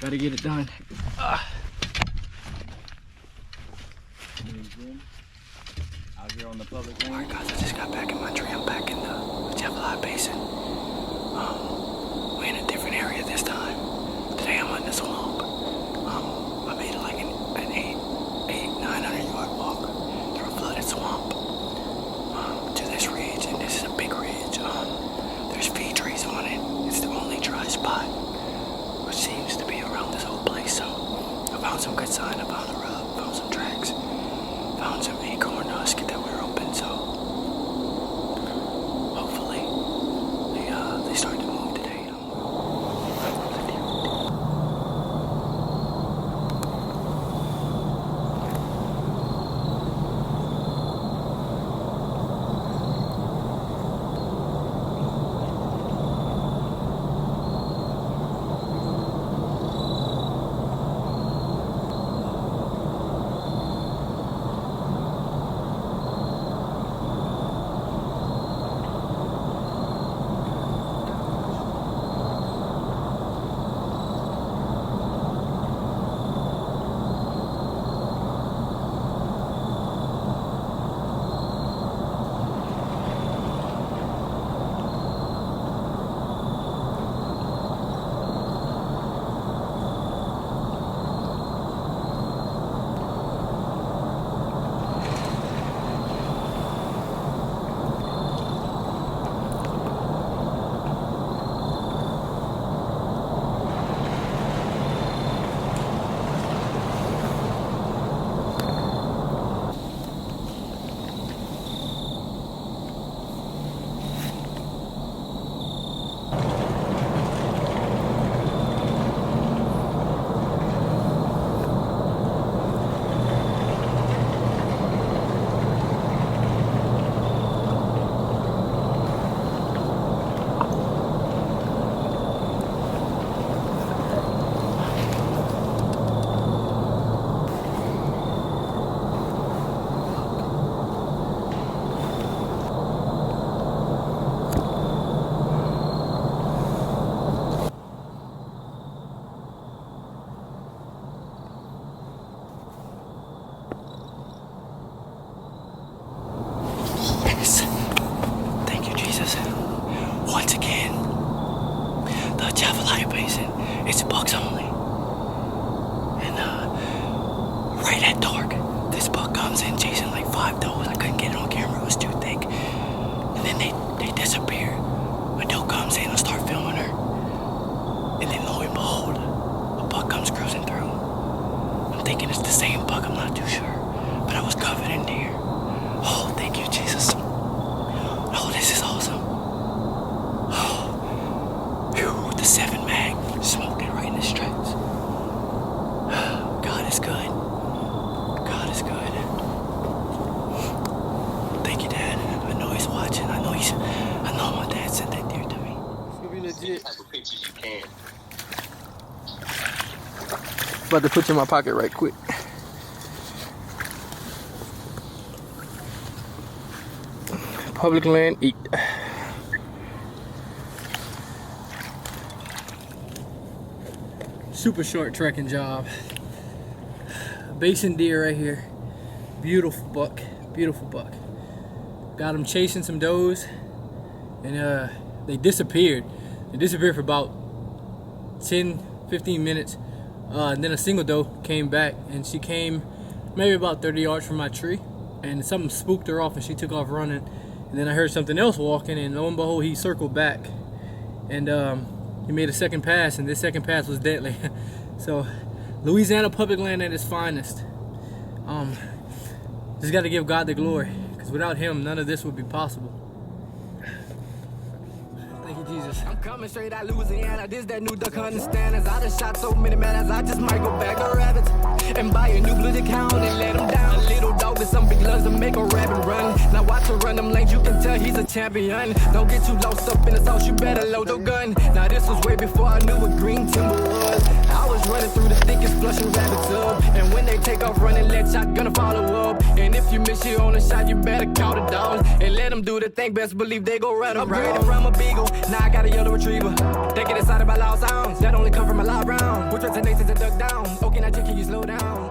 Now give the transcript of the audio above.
Gotta get it done. Out here on the public land. Alright guys, I just got back in my tree. I'm back in the Javelin Basin. We're in a different area this time. Today I'm in the swamp. I made like an 900 yard walk through a flooded swamp to this ridge, and this is a big ridge. There's fig trees on it. It's the only dry spot, which seems to be around this whole place. So I found some good sign. I found a rub, found some tracks, found some acorn husk that were open. So hopefully they start to move today. Thank you, Jesus. Once again, the Javelin Basin, it's bucks only. And right at dark, this buck comes in chasing like 5 does. I couldn't get it on camera, it was too thick. And then they disappear. A doe comes in and start filming her. And then lo and behold, a buck comes cruising through. I'm thinking it's the same buck, I'm not too sure. But I was covered in deer. Oh, thank you, Jesus. Oh, this is awesome. Oh, phew, the 7 mag smoking right in the tracks. God is good. God is good. Thank you, Dad. I know he's watching. I know my dad sent that deer to me. It's gonna be legit. Type of pictures you can. About to put you in my pocket right quick. Public land, eat. Super short trekking job. Basin deer right here. Beautiful buck, beautiful buck. Got him chasing some does, and they disappeared. They disappeared for about 10-15 minutes. And then a single doe came back, and she came maybe about 30 yards from my tree, and something spooked her off and she took off running. And then I heard something else walking, and lo and behold, he circled back, and he made a second pass, and this second pass was deadly. So Louisiana public land at its finest. Just got to give God the glory, because without him none of this would be possible. Thank you, Jesus. I'm coming straight out Louisiana. This that new duck hunting standards. I done shot so many man, I just might go back to rabbits and buy a new blue account and let him down. A little dog with some big lungs to make a rabbit run. Now watch her run them lanes, you can tell he's a champion. Don't get too lost up in the sauce, you better load your gun. Now this was way before I knew what green timber was. I was running through the thickest, flushing rabbits up. And when they take off running, let shotgun follow up. And if you miss you on a shot, you better call the dogs and let them do the thing. Best believe they go run upgraded from a beagle. Now I got a yellow retriever. They get excited by loud sounds that only come from a loud round. Which Detonates to duck down. Okay, now can you slow down?